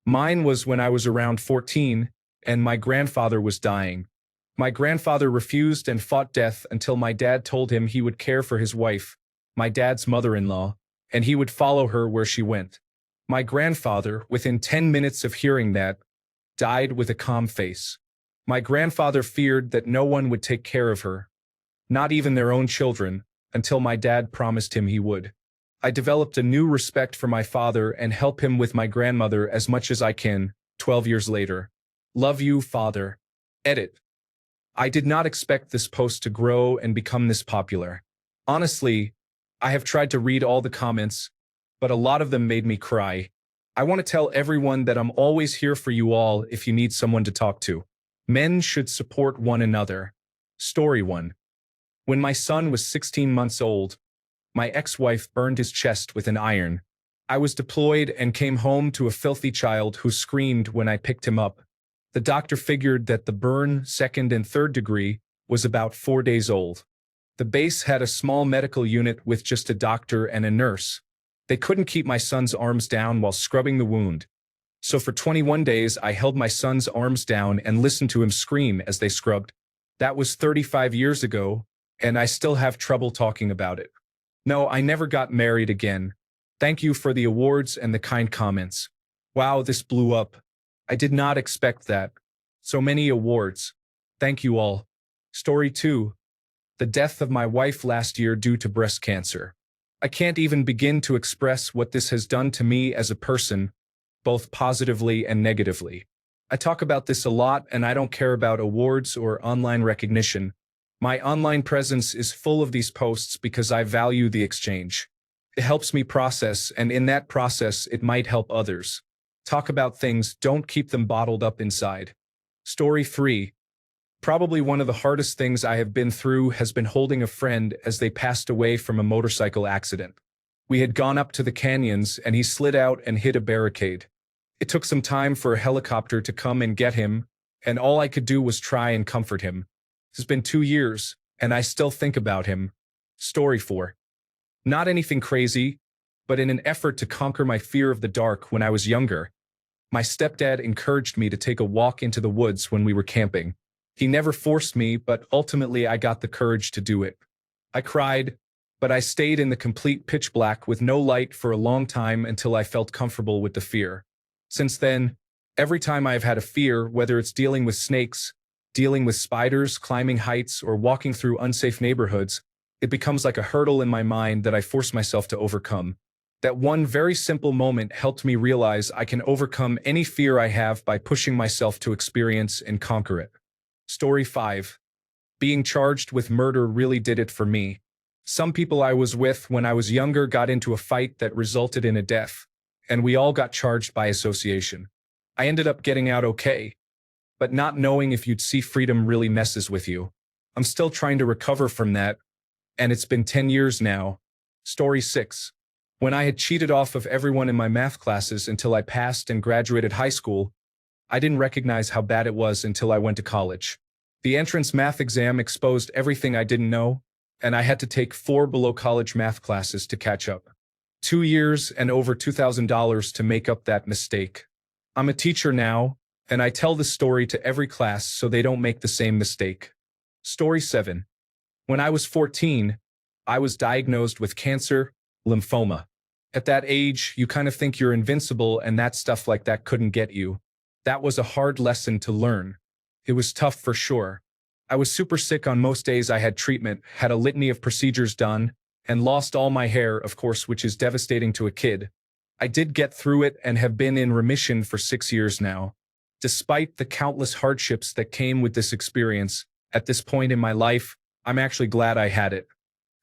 Mine was when I was around 14 and my grandfather was dying. My grandfather refused and fought death until my dad told him he would care for his wife, my dad's mother-in-law, and he would follow her where she went. My grandfather, within 10 minutes of hearing that, died with a calm face. My grandfather feared that no one would take care of her, not even their own children, until my dad promised him he would. I developed a new respect for my father and help him with my grandmother as much as I can, 12 years later. Love you, Father. Edit. I did not expect this post to grow and become this popular. Honestly, I have tried to read all the comments, but a lot of them made me cry. I want to tell everyone that I'm always here for you all if you need someone to talk to. Men should support one another. Story 1. When my son was 16 months old, my ex-wife burned his chest with an iron. I was deployed and came home to a filthy child who screamed when I picked him up. The doctor figured that the burn, second and third degree, was about 4 days old. The base had a small medical unit with just a doctor and a nurse. They couldn't keep my son's arms down while scrubbing the wound. So for 21 days, I held my son's arms down and listened to him scream as they scrubbed. That was 35 years ago, and I still have trouble talking about it. No, I never got married again. Thank you for the awards and the kind comments. Wow, this blew up. I did not expect that. So many awards. Thank you all. Story 2. The death of my wife last year due to breast cancer. I can't even begin to express what this has done to me as a person, both positively and negatively. I talk about this a lot and I don't care about awards or online recognition. My online presence is full of these posts because I value the exchange. It helps me process, and in that process, it might help others. Talk about things, don't keep them bottled up inside. Story 3. Probably one of the hardest things I have been through has been holding a friend as they passed away from a motorcycle accident. We had gone up to the canyons and he slid out and hit a barricade. It took some time for a helicopter to come and get him, and all I could do was try and comfort him. It's been 2 years, and I still think about him. Story 4. Not anything crazy, but in an effort to conquer my fear of the dark when I was younger, my stepdad encouraged me to take a walk into the woods when we were camping. He never forced me, but ultimately I got the courage to do it. I cried, but I stayed in the complete pitch black with no light for a long time until I felt comfortable with the fear. Since then, every time I've had a fear, whether it's dealing with snakes, dealing with spiders, climbing heights, or walking through unsafe neighborhoods, it becomes like a hurdle in my mind that I force myself to overcome. That one very simple moment helped me realize I can overcome any fear I have by pushing myself to experience and conquer it. Story 5. Being charged with murder really did it for me. Some people I was with when I was younger got into a fight that resulted in a death, and we all got charged by association. I ended up getting out okay, but not knowing if you'd see freedom really messes with you. I'm still trying to recover from that, and it's been 10 years now. Story 6. When I had cheated off of everyone in my math classes until I passed and graduated high school, I didn't recognize how bad it was until I went to college. The entrance math exam exposed everything I didn't know, and I had to take 4 below-college math classes to catch up. 2 years and over $2,000 to make up that mistake. I'm a teacher now, and I tell this story to every class so they don't make the same mistake. Story 7. When I was 14, I was diagnosed with cancer, lymphoma. At that age, you kind of think you're invincible and that stuff like that couldn't get you. That was a hard lesson to learn. It was tough for sure. I was super sick on most days I had treatment, had a litany of procedures done, and lost all my hair, of course, which is devastating to a kid. I did get through it and have been in remission for 6 years now. Despite the countless hardships that came with this experience, at this point in my life, I'm actually glad I had it.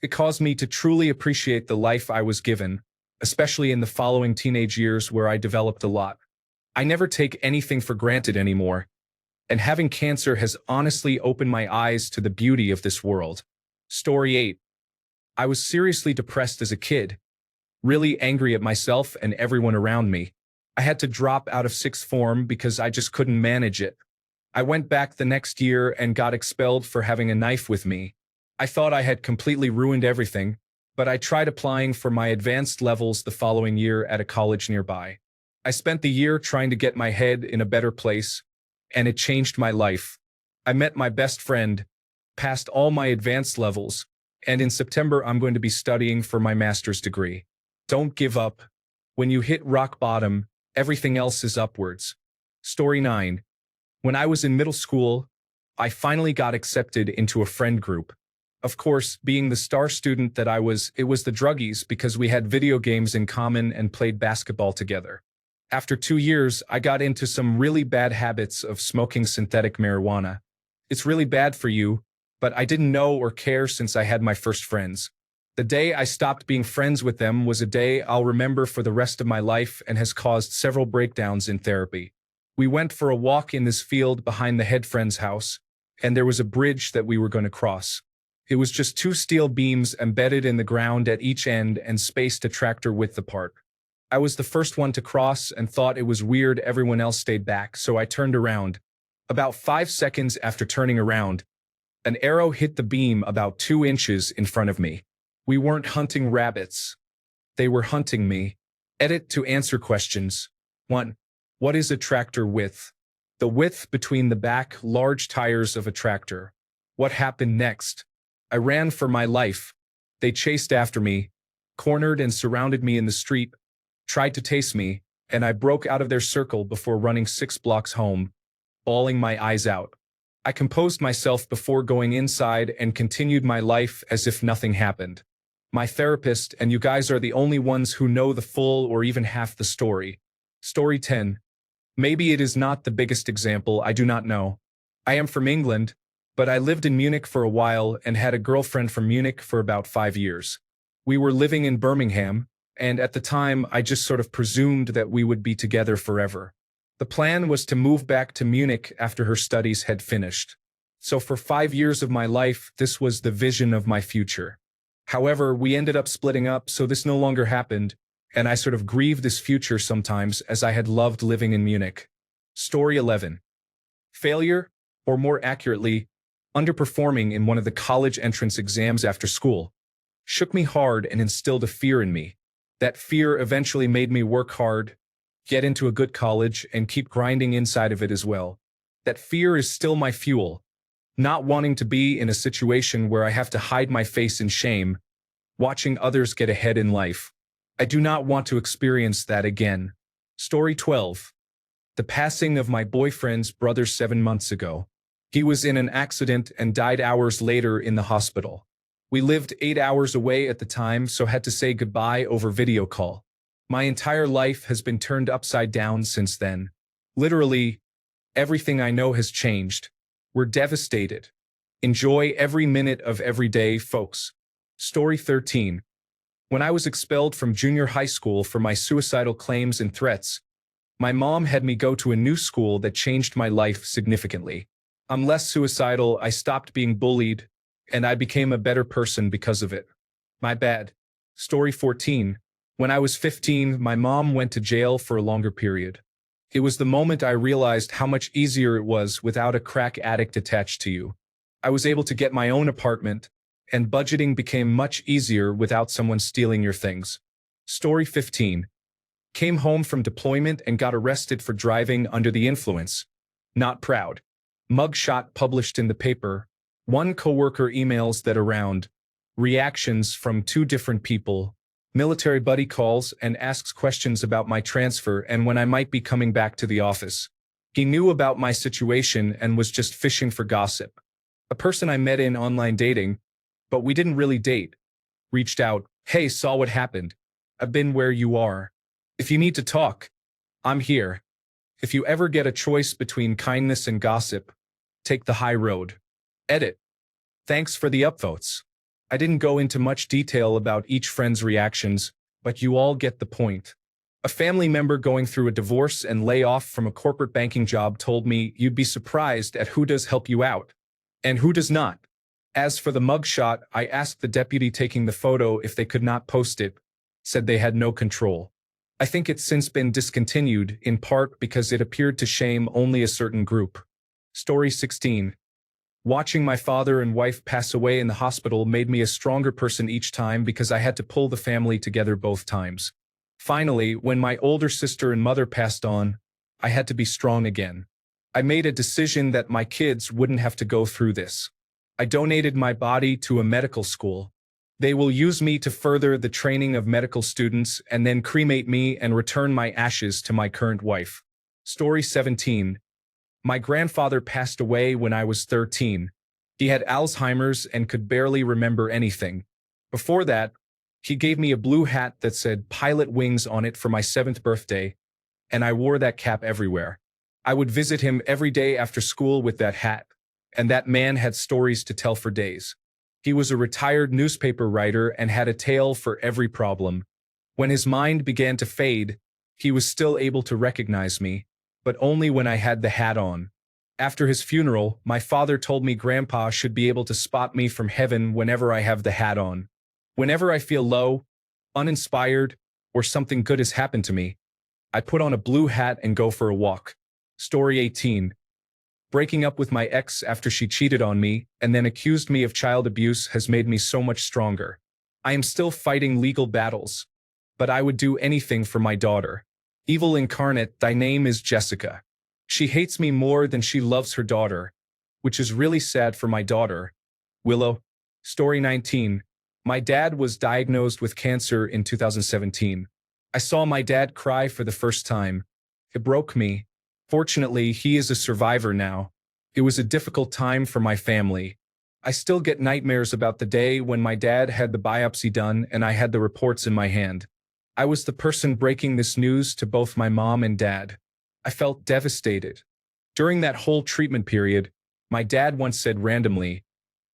It caused me to truly appreciate the life I was given, especially in the following teenage years where I developed a lot. I never take anything for granted anymore, and having cancer has honestly opened my eyes to the beauty of this world. Story 8. I was seriously depressed as a kid, really angry at myself and everyone around me. I had to drop out of sixth form because I just couldn't manage it. I went back the next year and got expelled for having a knife with me. I thought I had completely ruined everything, but I tried applying for my advanced levels the following year at a college nearby. I spent the year trying to get my head in a better place, and it changed my life. I met my best friend, passed all my advanced levels, and in September I'm going to be studying for my master's degree. Don't give up. When you hit rock bottom, everything else is upwards. Story 9. When I was in middle school, I finally got accepted into a friend group. Of course, being the star student that I was, it was the druggies because we had video games in common and played basketball together. After 2 years, I got into some really bad habits of smoking synthetic marijuana. It's really bad for you, but I didn't know or care since I had my first friends. The day I stopped being friends with them was a day I'll remember for the rest of my life and has caused several breakdowns in therapy. We went for a walk in this field behind the head friend's house, and there was a bridge that we were going to cross. It was just 2 steel beams embedded in the ground at each end and spaced a tractor width apart. I was the first one to cross and thought it was weird everyone else stayed back, so I turned around. About 5 seconds after turning around, an arrow hit the beam about 2 inches in front of me. We weren't hunting rabbits. They were hunting me. Edit to answer questions. 1. What is a tractor width? The width between the back large tires of a tractor. What happened next? I ran for my life. They chased after me, cornered and surrounded me in the street, tried to tase me, and I broke out of their circle before running 6 blocks home, bawling my eyes out. I composed myself before going inside and continued my life as if nothing happened. My therapist and you guys are the only ones who know the full or even half the story. Story 10. Maybe it is not the biggest example, I do not know. I am from England, but I lived in Munich for a while and had a girlfriend from Munich for about 5 years. We were living in Birmingham, and at the time I just sort of presumed that we would be together forever. The plan was to move back to Munich after her studies had finished. So for 5 years of my life, this was the vision of my future. However, we ended up splitting up, so this no longer happened, and I sort of grieve this future sometimes as I had loved living in Munich. Story 11. Failure, or more accurately, underperforming in one of the college entrance exams after school, shook me hard and instilled a fear in me. That fear eventually made me work hard, get into a good college, and keep grinding inside of it as well. That fear is still my fuel, not wanting to be in a situation where I have to hide my face in shame, watching others get ahead in life. I do not want to experience that again. Story 12. The passing of my boyfriend's brother 7 months ago. He was in an accident and died hours later in the hospital. We lived 8 hours away at the time, so had to say goodbye over video call. My entire life has been turned upside down since then. Literally, everything I know has changed. We're devastated. Enjoy every minute of every day, folks. Story 13. When I was expelled from junior high school for my suicidal claims and threats, my mom had me go to a new school that changed my life significantly. I'm less suicidal, I stopped being bullied, and I became a better person because of it. My bad. Story 14. When I was 15, my mom went to jail for a longer period. It was the moment I realized how much easier it was without a crack addict attached to you. I was able to get my own apartment, and budgeting became much easier without someone stealing your things. Story 15. Came home from deployment and got arrested for driving under the influence. Not proud. Mugshot published in the paper. One coworker emails that around. Reactions from 2 different people. Military buddy calls and asks questions about my transfer and when I might be coming back to the office. He knew about my situation and was just fishing for gossip. A person I met in online dating, but we didn't really date, reached out, "Hey, saw what happened. I've been where you are. If you need to talk, I'm here. If you ever get a choice between kindness and gossip, take the high road." Edit. Thanks for the upvotes. I didn't go into much detail about each friend's reactions, but you all get the point. A family member going through a divorce and layoff from a corporate banking job told me you'd be surprised at who does help you out, and who does not. As for the mugshot, I asked the deputy taking the photo if they could not post it, said they had no control. I think it's since been discontinued, in part because it appeared to shame only a certain group. Story 16. Watching my father and wife pass away in the hospital made me a stronger person each time because I had to pull the family together both times. Finally, when my older sister and mother passed on, I had to be strong again. I made a decision that my kids wouldn't have to go through this. I donated my body to a medical school. They will use me to further the training of medical students and then cremate me and return my ashes to my current wife. Story 17. My grandfather passed away when I was 13. He had Alzheimer's and could barely remember anything. Before that, he gave me a blue hat that said Pilot Wings on it for my 7th birthday, and I wore that cap everywhere. I would visit him every day after school with that hat, and that man had stories to tell for days. He was a retired newspaper writer and had a tale for every problem. When his mind began to fade, he was still able to recognize me, but only when I had the hat on. After his funeral, my father told me Grandpa should be able to spot me from heaven whenever I have the hat on. Whenever I feel low, uninspired, or something good has happened to me, I put on a blue hat and go for a walk. Story 18. Breaking up with my ex after she cheated on me and then accused me of child abuse has made me so much stronger. I am still fighting legal battles, but I would do anything for my daughter. Evil incarnate, thy name is Jessica. She hates me more than she loves her daughter, which is really sad for my daughter. Willow. Story 19. My dad was diagnosed with cancer in 2017. I saw my dad cry for the first time. It broke me. Fortunately, he is a survivor now. It was a difficult time for my family. I still get nightmares about the day when my dad had the biopsy done and I had the reports in my hand. I was the person breaking this news to both my mom and dad. I felt devastated. During that whole treatment period, my dad once said randomly,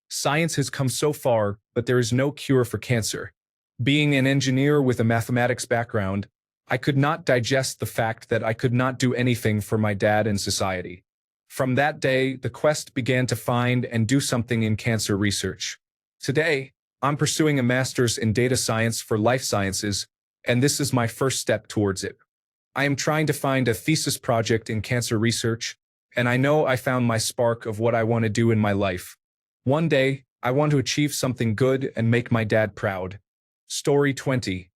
"Science has come so far, but there is no cure for cancer." Being an engineer with a mathematics background, I could not digest the fact that I could not do anything for my dad and society. From that day, the quest began to find and do something in cancer research. Today, I'm pursuing a master's in data science for life sciences, and this is my first step towards it. I am trying to find a thesis project in cancer research, and I know I found my spark of what I want to do in my life. One day, I want to achieve something good and make my dad proud. Story 20.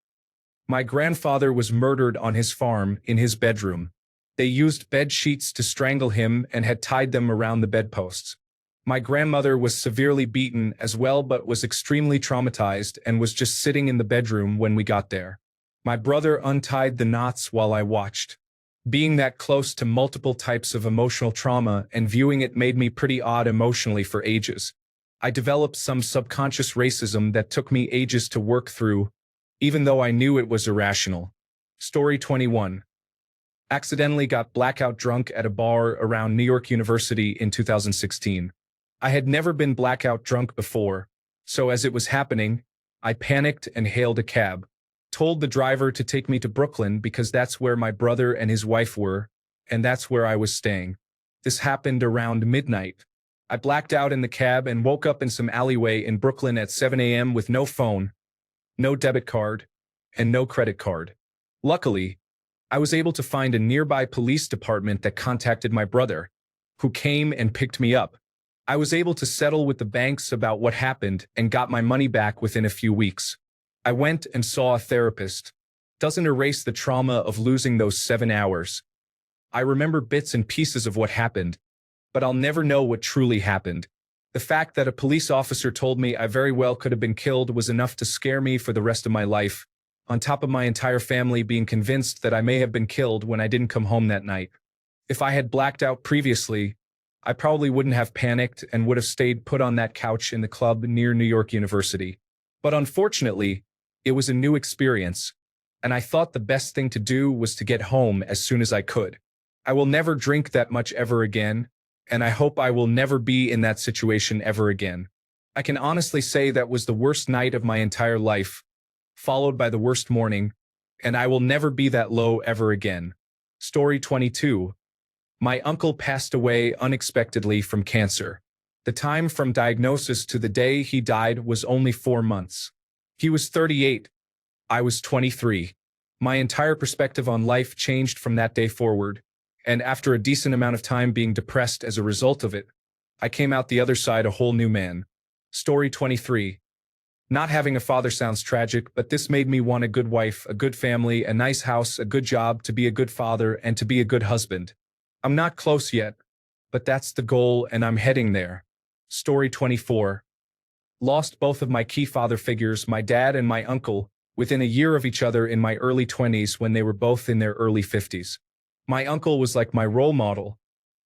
My grandfather was murdered on his farm in his bedroom. They used bed sheets to strangle him and had tied them around the bedposts. My grandmother was severely beaten as well but was extremely traumatized and was just sitting in the bedroom when we got there. My brother untied the knots while I watched. Being that close to multiple types of emotional trauma and viewing it made me pretty odd emotionally for ages. I developed some subconscious racism that took me ages to work through, even though I knew it was irrational. Story 21. Accidentally got blackout drunk at a bar around New York University in 2016. I had never been blackout drunk before, so as it was happening, I panicked and hailed a cab. Told the driver to take me to Brooklyn because that's where my brother and his wife were, and that's where I was staying. This happened around midnight. I blacked out in the cab and woke up in some alleyway in Brooklyn at 7 a.m. with no phone, no debit card, and no credit card. Luckily, I was able to find a nearby police department that contacted my brother, who came and picked me up. I was able to settle with the banks about what happened and got my money back within a few weeks. I went and saw a therapist. Doesn't erase the trauma of losing those 7 hours. I remember bits and pieces of what happened, but I'll never know what truly happened. The fact that a police officer told me I very well could have been killed was enough to scare me for the rest of my life, on top of my entire family being convinced that I may have been killed when I didn't come home that night. If I had blacked out previously, I probably wouldn't have panicked and would have stayed put on that couch in the club near New York University. But unfortunately, it was a new experience, and I thought the best thing to do was to get home as soon as I could. I will never drink that much ever again, and I hope I will never be in that situation ever again. I can honestly say that was the worst night of my entire life, followed by the worst morning, and I will never be that low ever again. Story 22. My uncle passed away unexpectedly from cancer. The time from diagnosis to the day he died was only 4 months. He was 38. I was 23. My entire perspective on life changed from that day forward, and after a decent amount of time being depressed as a result of it, I came out the other side a whole new man. Story 23. Not having a father sounds tragic, but this made me want a good wife, a good family, a nice house, a good job, to be a good father, and to be a good husband. I'm not close yet, but that's the goal and I'm heading there. Story 24. Lost both of my key father figures, my dad and my uncle, within a year of each other in my early 20s when they were both in their early 50s. My uncle was like my role model,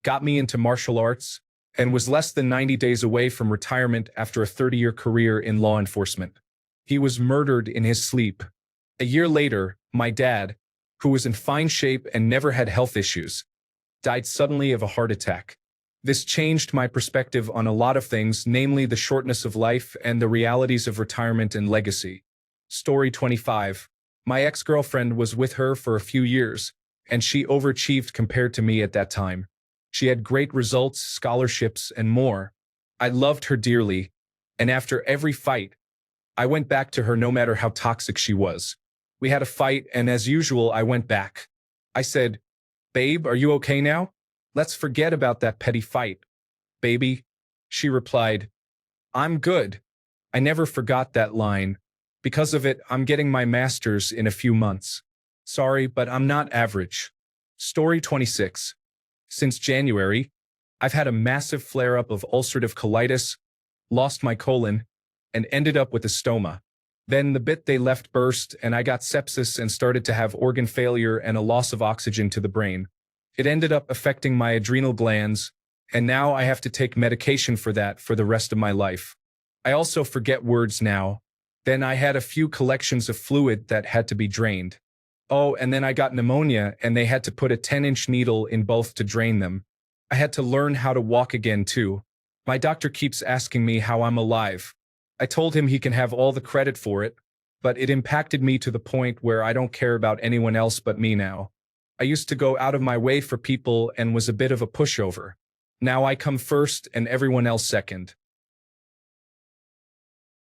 got me into martial arts, and was less than 90 days away from retirement after a 30-year career in law enforcement. He was murdered in his sleep. A year later, my dad, who was in fine shape and never had health issues, died suddenly of a heart attack. This changed my perspective on a lot of things, namely the shortness of life and the realities of retirement and legacy. Story 25. My ex-girlfriend was with her for a few years, and she overachieved compared to me at that time. She had great results, scholarships, and more. I loved her dearly, and after every fight, I went back to her no matter how toxic she was. We had a fight, and as usual, I went back. I said, "Babe, are you okay now? Let's forget about that petty fight." "Baby," she replied, "I'm good." I never forgot that line. Because of it, I'm getting my master's in a few months. Sorry, but I'm not average. Story 26. Since January, I've had a massive flare-up of ulcerative colitis, lost my colon, and ended up with a stoma. Then the bit they left burst, and I got sepsis and started to have organ failure and a loss of oxygen to the brain. It ended up affecting my adrenal glands, and now I have to take medication for that for the rest of my life. I also forget words now. Then I had a few collections of fluid that had to be drained. Oh, and then I got pneumonia, and they had to put a 10-inch needle in both to drain them. I had to learn how to walk again, too. My doctor keeps asking me how I'm alive. I told him he can have all the credit for it, but it impacted me to the point where I don't care about anyone else but me now. I used to go out of my way for people and was a bit of a pushover. Now I come first and everyone else second.